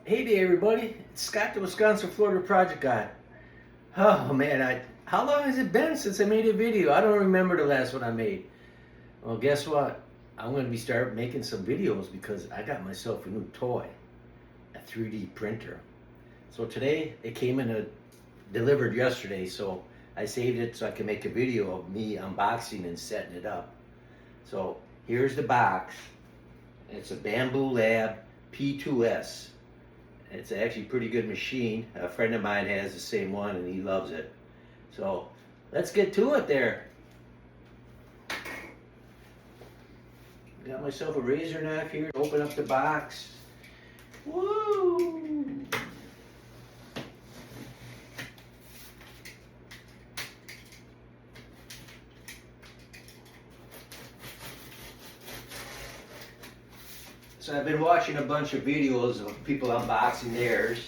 Hey there, everybody. It's Scott, the Wisconsin Florida Project Guy. Oh man, how long has it been since I made a video? I don't remember the last one I made. Well, guess what? I'm going to start making some videos because I got myself a new toy, a 3D printer. So today it came in delivered yesterday, so I saved it so I can make a video of me unboxing and setting it up. So here's the box. It's a Bamboo Lab P2S. It's actually a pretty good machine. A friend of mine has the same one and he loves it. So let's get to it there. Got myself a razor knife here to open up the box. Woo! So I've been watching a bunch of videos of people unboxing theirs.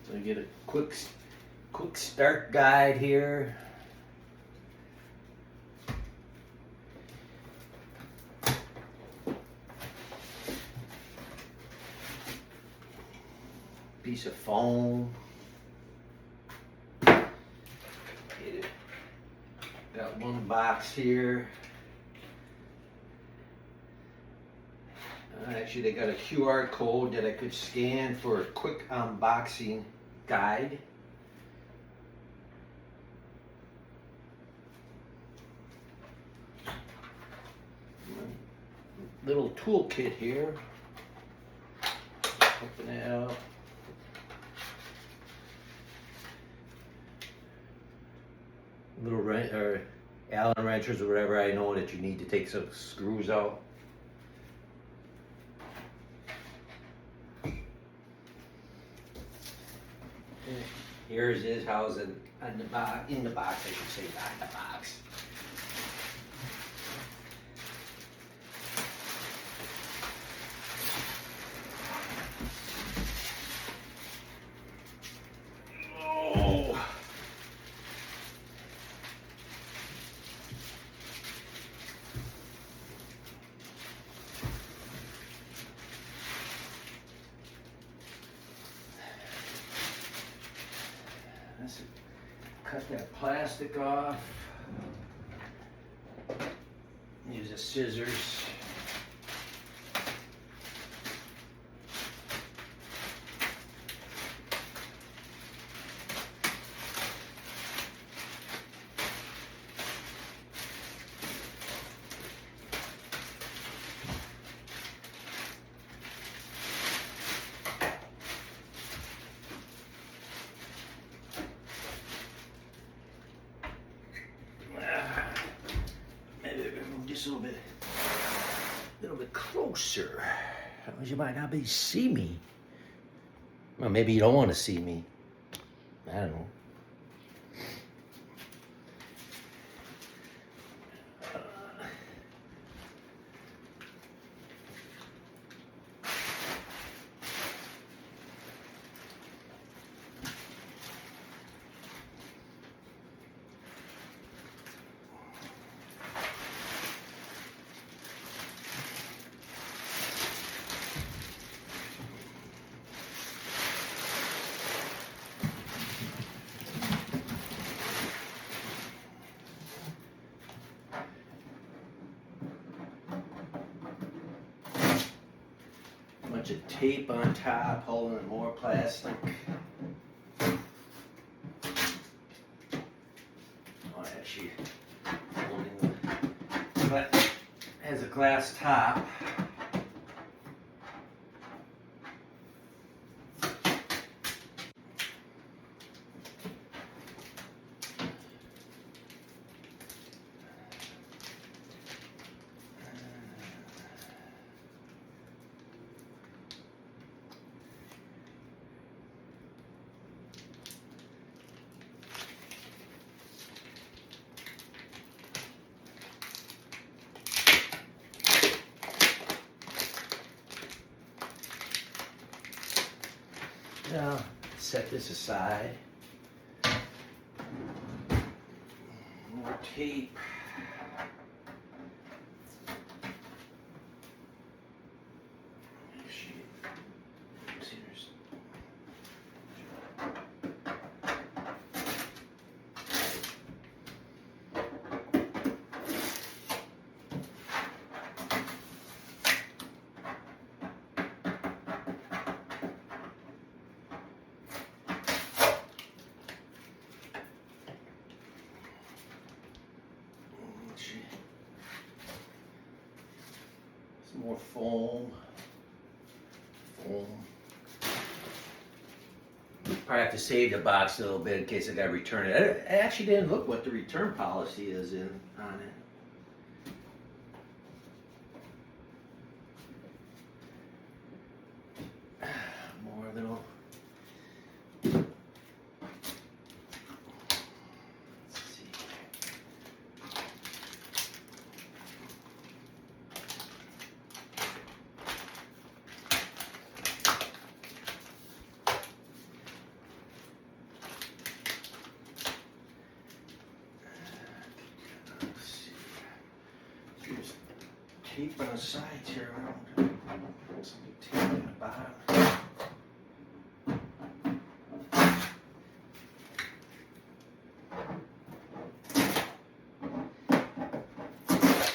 So I get a quick start guide here. Piece of foam. Got one box here. Actually, they got a QR code that I could scan for a quick unboxing guide. Little toolkit here. Open that up. Little Allen wrenches or whatever I know that you need to take some screws out. Here's his house in the box, I should say, not in the box. Oh. Let's cut that plastic off. Use the scissors. A little bit closer. Otherwise you might not be see me. Well, maybe you don't want to see me. I don't know. Bunch of tape on top, holding more plastic. Oh, actually, but it has a glass top. Now, set this aside. More tape. Some more foam. Probably have to save the box a little bit in case I got to return it. I actually didn't look what the return policy is on it. More little. Let's see. There's tape on the sides here. Some tape on the bottom.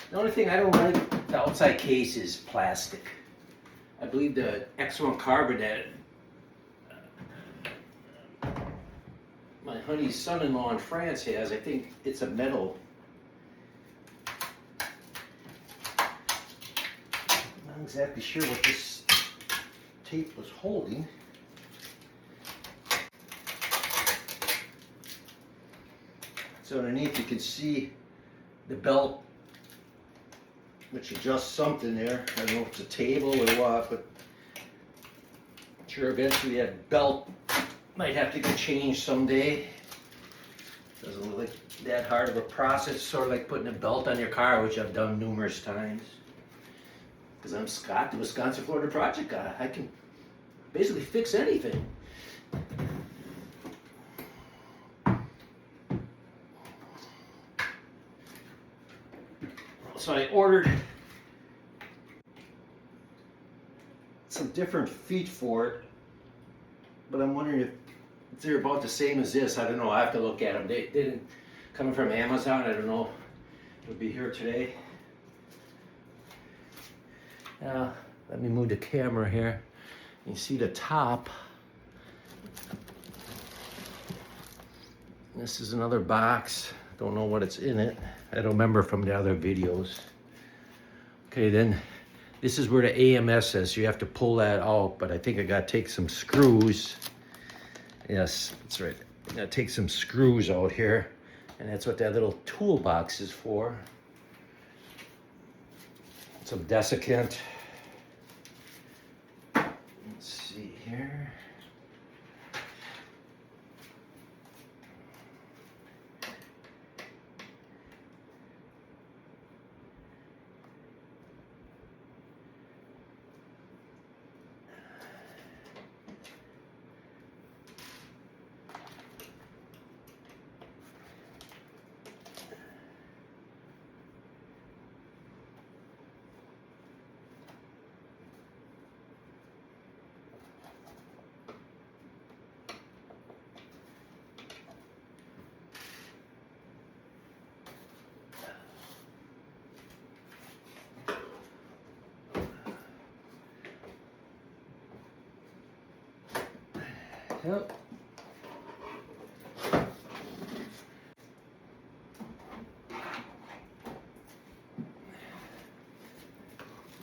The only thing I don't like, the outside case is plastic. I believe the X1 carbon that my honey's son-in-law in France has, I think it's a metal. Not exactly sure what this tape was holding. So underneath you can see the belt, which adjusts something there. I don't know if it's a table or what, but I'm sure eventually that belt might have to get changed someday. Doesn't look like that hard of a process, sort of like putting a belt on your car, which I've done numerous times. Because I'm Scott, the Wisconsin Florida project guy. I can basically fix anything. So I ordered some different feet for it, but I'm wondering if they're about the same as this. I don't know. I have to look at them. They didn't coming from Amazon. I don't know. It'll be here today. Now let me move the camera here. You see the top. This is another box. Don't know what it's in it. I don't remember from the other videos. Okay, then this is where the AMS is. You have to pull that out, but I think I gotta take some screws. Yes, that's right. I gotta take some screws out here, and that's what that little toolbox is for. Some desiccant. Let's see here. Yep.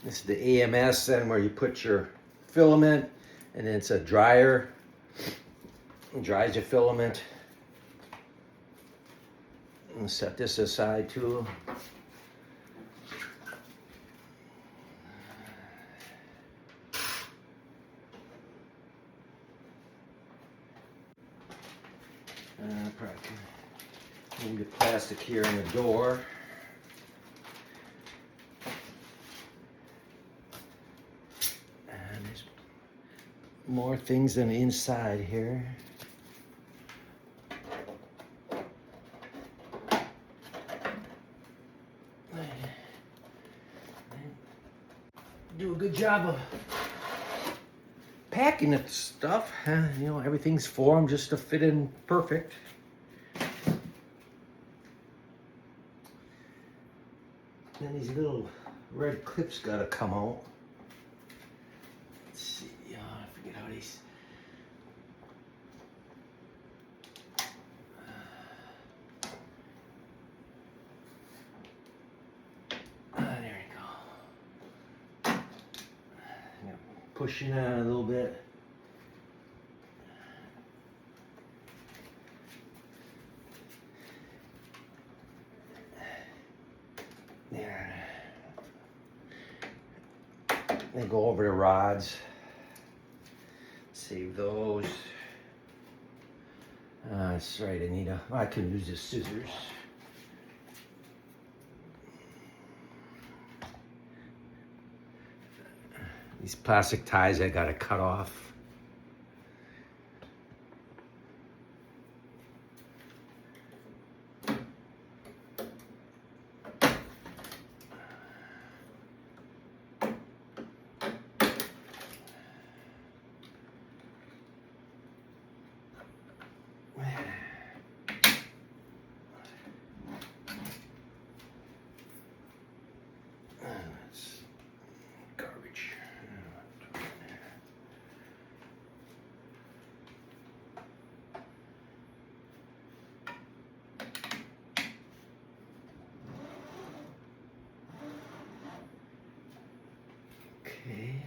This is the AMS then, where you put your filament, and then it's a dryer. It dries your filament. And set this aside too. Probably can move the plastic here in the door. And there's more things on the inside here. do a good job of packing the stuff. You know, everything's formed just to fit in perfect. Then these little red clips gotta come out. Let's see, I forget how these. There you go. Pushing on a little bit. There. Then go over the rods. Save those. That's right, Anita. I can use the scissors. These plastic ties I gotta cut off. That's garbage. Okay.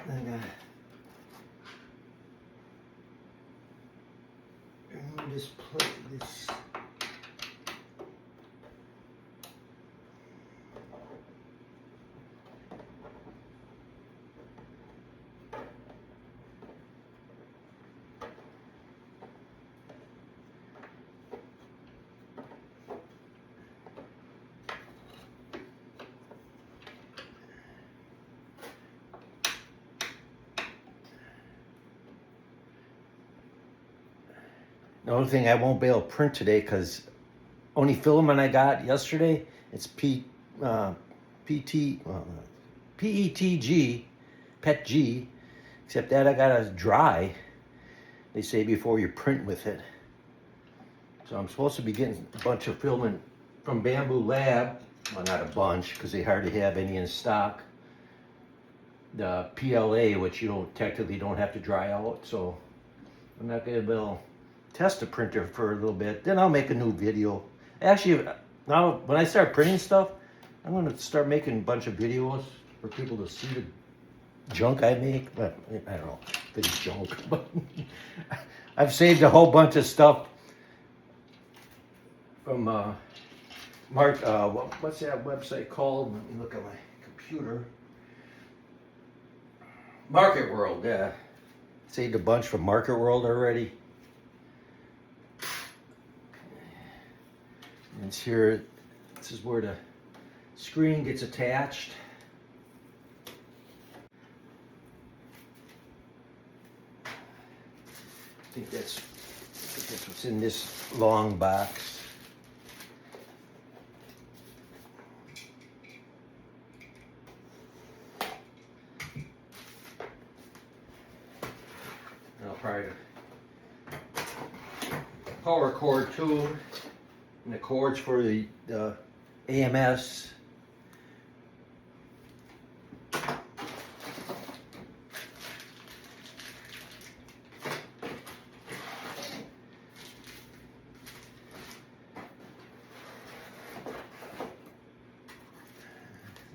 I gotta remove this plate. This. The only thing I won't be able to print today because only filament I got yesterday, it's PETG, PETG, except that I gotta dry, they say, before you print with it. So I'm supposed to be getting a bunch of filament from Bamboo Lab, well not a bunch because they hardly have any in stock. The PLA, which you technically don't have to dry out, so I'm not gonna be able to test the printer for a little bit. Then I'll make a new video. Actually, now when I start printing stuff, I'm gonna start making a bunch of videos for people to see the junk I make. But I don't know if it's junk, but I've saved a whole bunch of stuff from Mark. What's that website called? Let me look at my computer. Market World, yeah. Saved a bunch from Market World already. And it's here, this is where the screen gets attached. I think that's what's in this long box. I'll probably power cord too. And the cords for the AMS.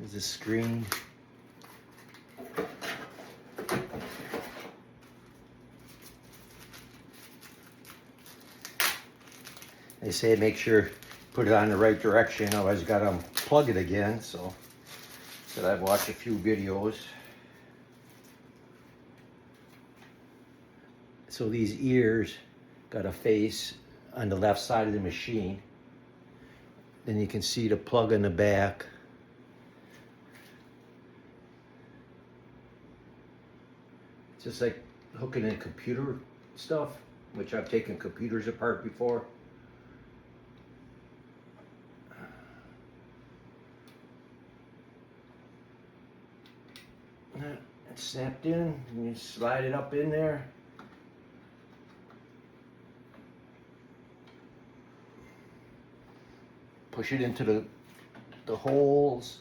There's a screen. They say make sure put it on the right direction, otherwise you gotta unplug it again. So I've watched a few videos. So these ears got a face on the left side of the machine. Then you can see the plug in the back. Just like hooking in computer stuff, which I've taken computers apart before. It's snapped in, and you slide it up in there. Push it into the holes.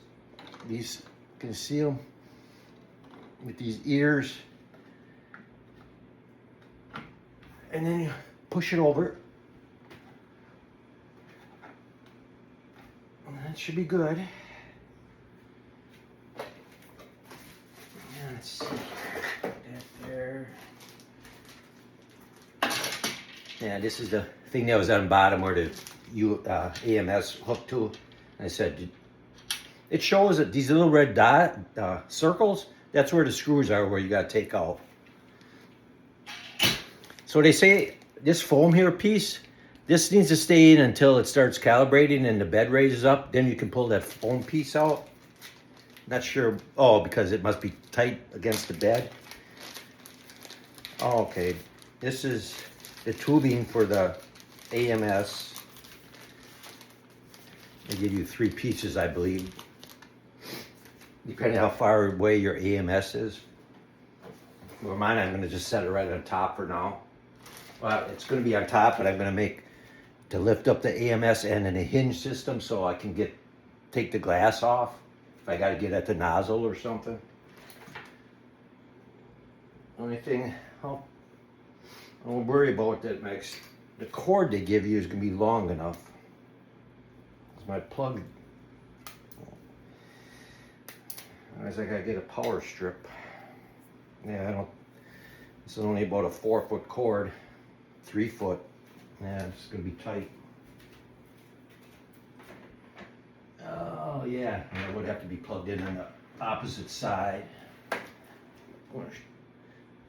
These, you can see them with these ears. And then you push it over. And that should be good. Yeah, let's see. Put that there. Yeah, this is the thing that was on the bottom where the AMS hooked to. I said, it shows that these little red circles, that's where the screws are, where you got to take out. So they say this foam here piece, this needs to stay in until it starts calibrating and the bed raises up. Then you can pull that foam piece out. Not sure. Oh, because it must be tight against the bed. Oh, okay. This is the tubing for the AMS. They give you 3 pieces, I believe, depending on how far away your AMS is. For mine, I'm going to just set it right on top for now. Well, it's going to be on top, but I'm going to make to lift up the AMS end and a hinge system so I can take the glass off if I got to get at the nozzle or something. Only thing I don't worry about that makes the cord they give you is going to be long enough. My plug. I was like, I get a power strip. Yeah, I don't. This is only about a 4-foot cord, 3 foot. Yeah, it's gonna be tight. Oh yeah, and it would have to be plugged in on the opposite side. I'm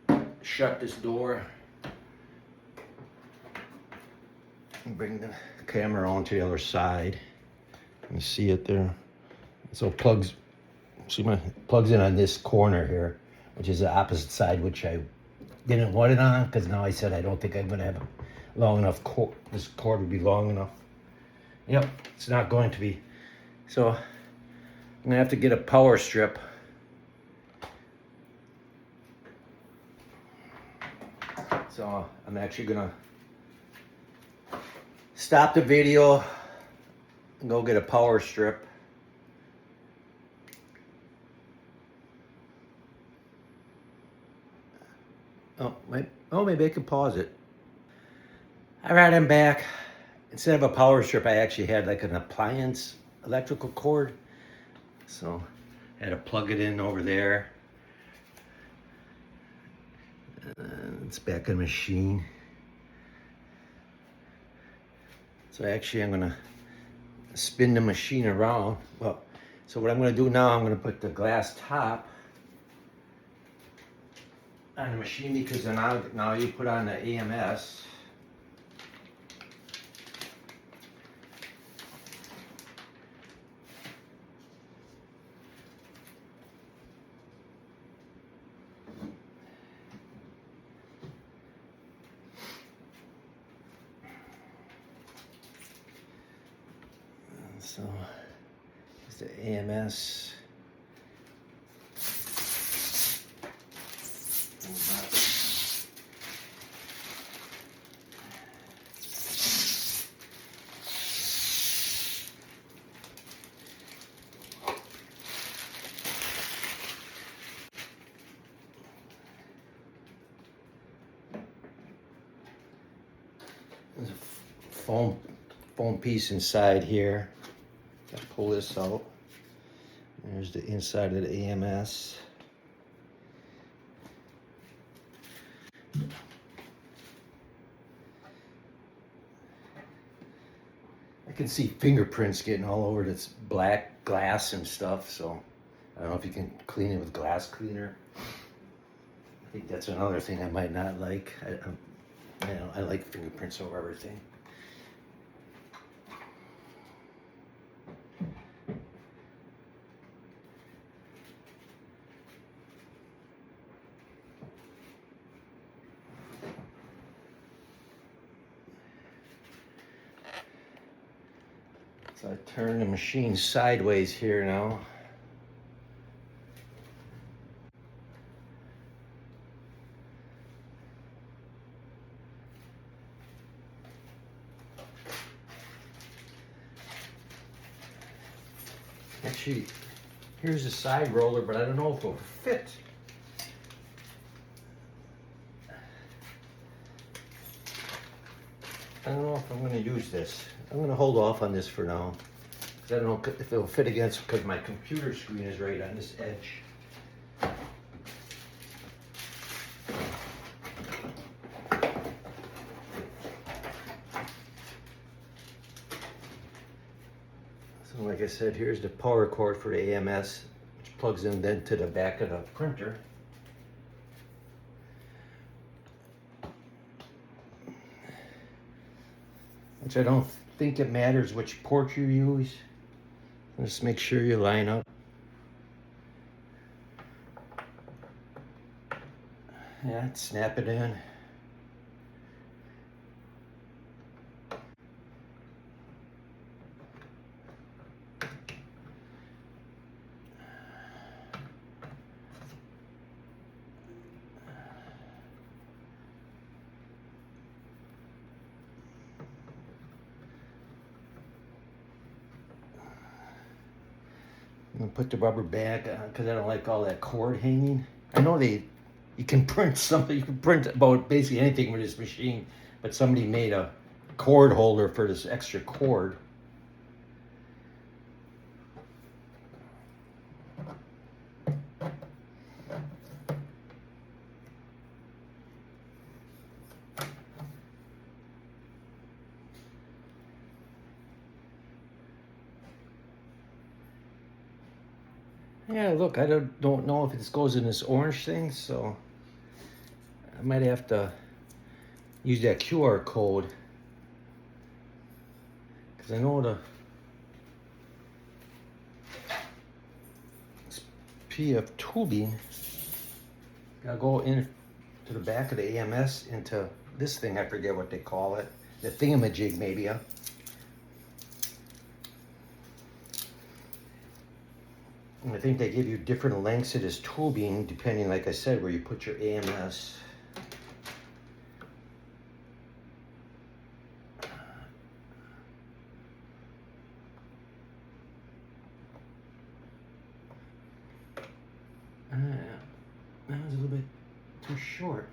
gonna shut this door and bring the camera on to the other side. You see it there? So plugs in on this corner here, which is the opposite side, which I didn't want it on because now I said I don't think I'm going to have a long enough cord. This cord would be long enough. Yep, it's not going to be. So I'm going to have to get a power strip. So I'm actually going to stop the video and go get a power strip. Maybe I can pause it. All right, I'm back. Instead of a power strip, I actually had like an appliance electrical cord. So I had to plug it in over there. It's back in the machine. So actually I'm gonna spin the machine around. Well, so what I'm going to do now, I'm going to put the glass top on the machine because now you put on the AMS. So it's the AMS. There's a foam piece inside here. Gotta pull this out. There's the inside of the AMS. I can see fingerprints getting all over this black glass and stuff, so I don't know if you can clean it with glass cleaner. I think that's another thing I might not like. I like fingerprints over everything. So I turn the machine sideways here now. Actually, here's a side roller, but I don't know if it'll fit. I don't know if I'm going to use this. I'm going to hold off on this for now. Because I don't know if it'll fit against, because my computer screen is right on this edge. So like I said, here's the power cord for the AMS, which plugs in then to the back of the printer. Which I don't think it matters which port you use. Just make sure you line up. Yeah, snap it in. I'm gonna put the rubber back because I don't like all that cord hanging. I know you can print something, you can print about basically anything with this machine, but somebody made a cord holder for this extra cord. Yeah, look, I don't know if this goes in this orange thing, so I might have to use that QR code. Because I know the PF tubing gotta go in to the back of the AMS into this thing, I forget what they call it. The thingamajig maybe, huh? And I think they give you different lengths of this tubing depending, like I said, where you put your AMS. That was a little bit too short.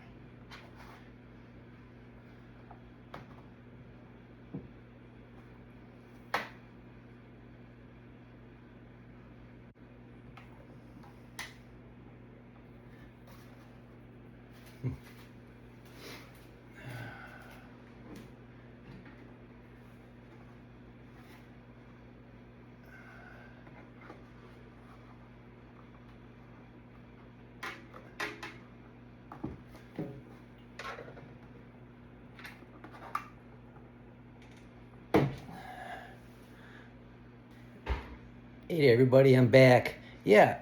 Hey everybody, I'm back. Yeah,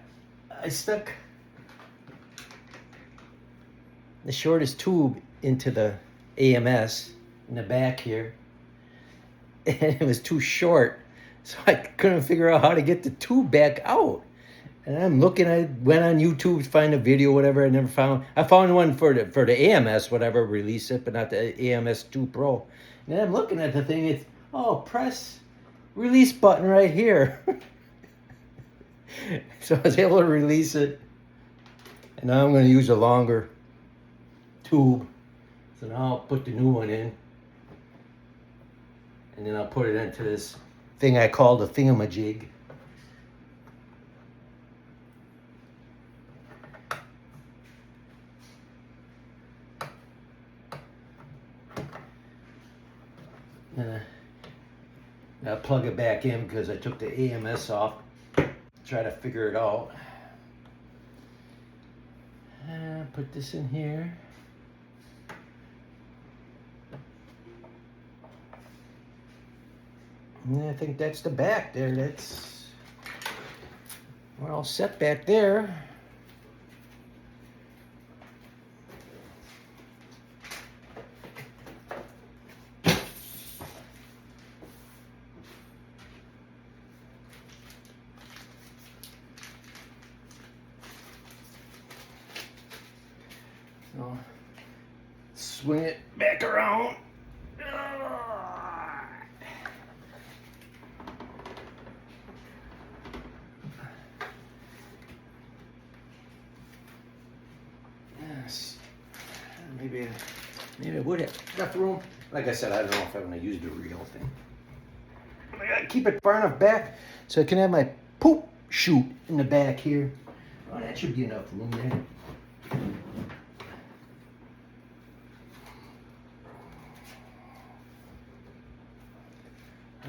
I stuck the shortest tube into the AMS in the back here, and it was too short, so I couldn't figure out how to get the tube back out. And I'm looking, I went on YouTube to find a video, whatever. I found one for the AMS, whatever, release it, but not the AMS 2 Pro. And I'm looking at the thing, it's, oh, press release button right here. So I was able to release it. And now I'm going to use a longer tube. So now I'll put the new one in. And then I'll put it into this thing I call the thingamajig. And I'll plug it back in because I took the AMS off. Try to figure it out. Put this in here. And I think that's the back there. We're all set back there. So, swing it back around. Maybe I would have enough room. Like I said, I don't know if I'm gonna use the real thing. I gotta keep it far enough back so I can have my poop chute in the back here. Oh, that should be enough room there.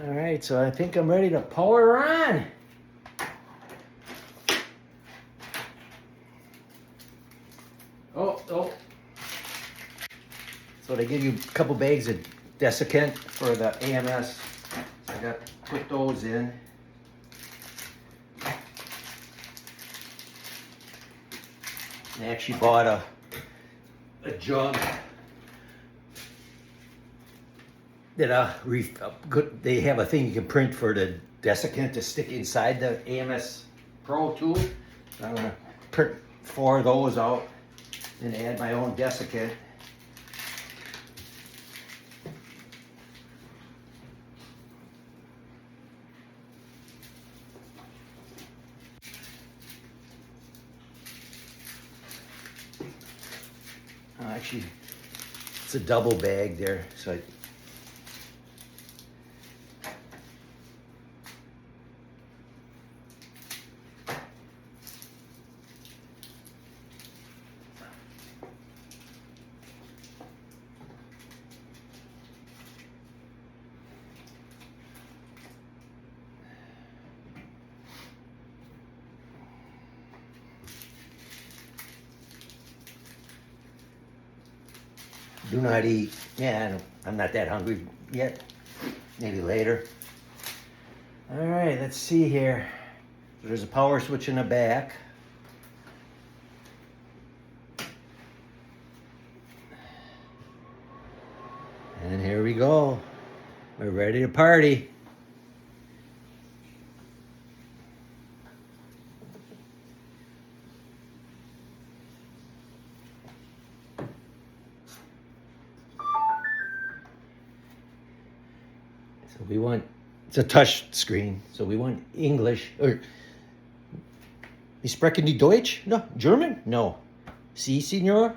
All right, so I think I'm ready to power on. Oh. So they give you a couple bags of desiccant for the AMS. So I got to put those in. I actually bought a jug that they have a thing you can print for the desiccant to stick inside the AMS Pro tool. I'm gonna print 4 of those out and add my own desiccant. Actually, it's a double bag there, so I. Do not eat. Yeah, I'm not that hungry yet. Maybe later. All right, let's see here. So there's a power switch in the back. And here we go. We're ready to party. So we want, it's a touch screen, so we want English, or, Sie sprechen die Deutsch? No. German? No. Si, senor?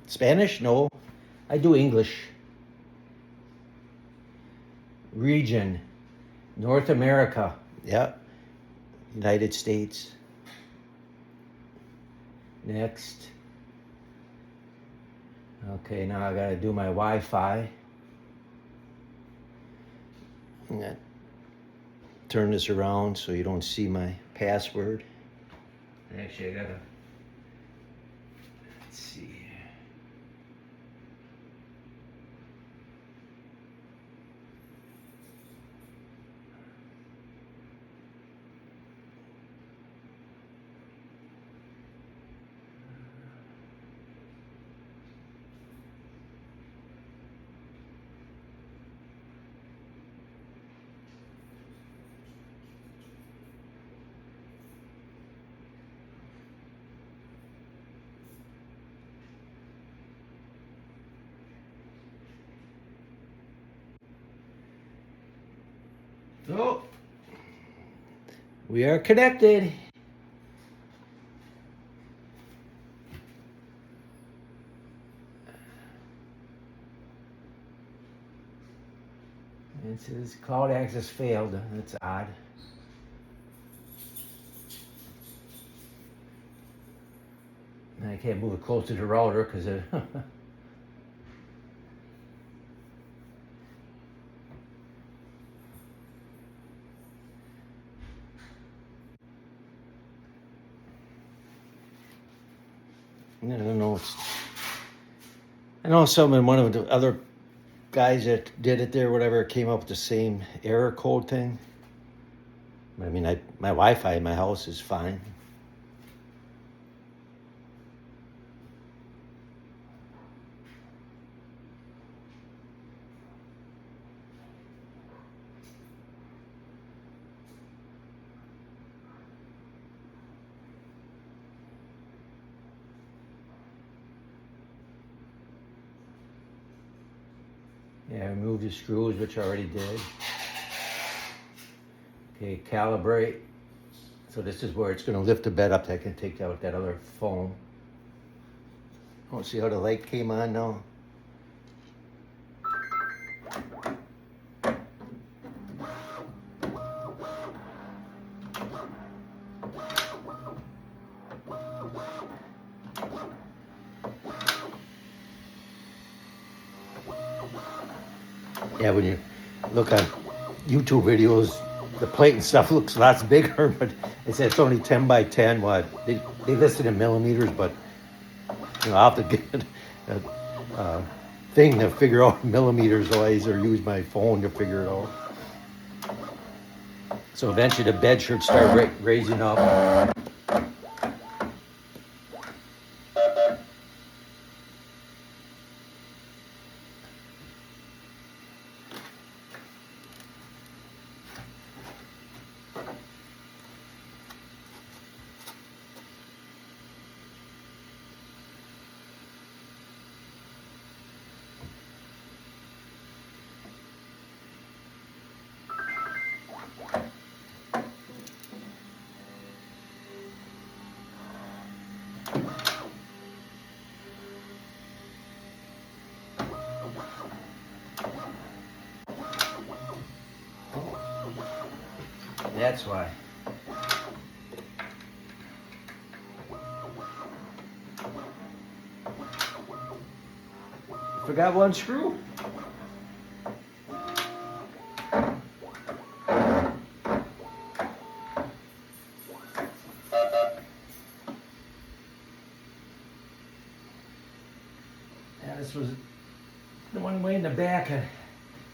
Spanish? No. I do English. Region, North America. Yeah. United States. Next. Okay, now I gotta do my Wi-Fi. I'm gonna turn this around so you don't see my password. Actually, I gotta, let's see. So, we are connected. It says cloud access failed. That's odd. And I can't move it close to the router because it. I don't know. I know one of the other guys that did it there, whatever, came up with the same error code thing. I mean, my Wi-Fi in my house is fine. Yeah, remove the screws, which I already did. Okay, calibrate. So this is where it's going to lift the bed up. I can take out that other foam. Oh, see how the light came on now? Yeah, when you look on YouTube videos, the plate and stuff looks lots bigger, but it's only 10 by 10. What they listed in millimeters, but I'll have to get a thing to figure out millimeters wise, or use my phone to figure it out. So eventually the bed should start raising up. That's why. Forgot one screw. Yeah, this was the one way in the back. I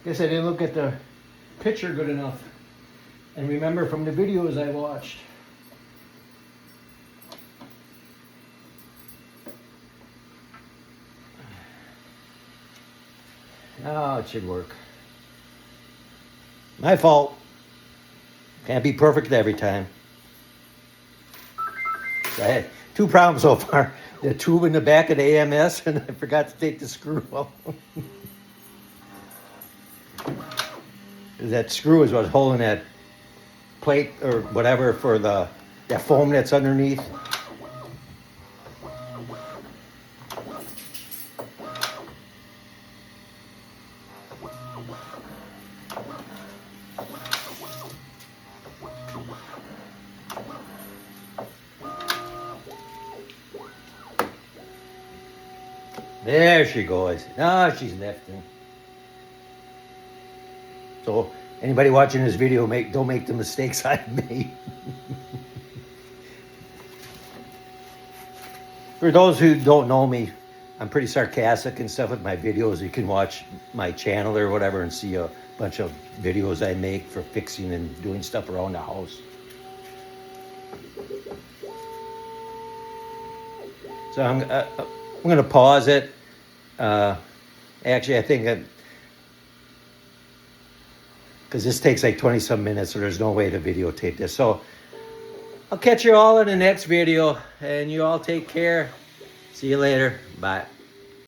guess I didn't look at the picture good enough and remember from the videos I watched. Oh, it should work. My fault. Can't be perfect every time. I had two problems so far. The tube in the back of the AMS, and I forgot to take the screw off. That screw is what's holding that plate or whatever for that foam that's underneath. There she goes. Now she's lifting. So anybody watching this video, don't make the mistakes I've made. For those who don't know me, I'm pretty sarcastic and stuff with my videos. You can watch my channel or whatever and see a bunch of videos I make for fixing and doing stuff around the house. So I'm going to pause it. Actually, I think because this takes like 20 some minutes, so there's no way to videotape this. So I'll catch you all in the next video, and you all take care. See you later. Bye.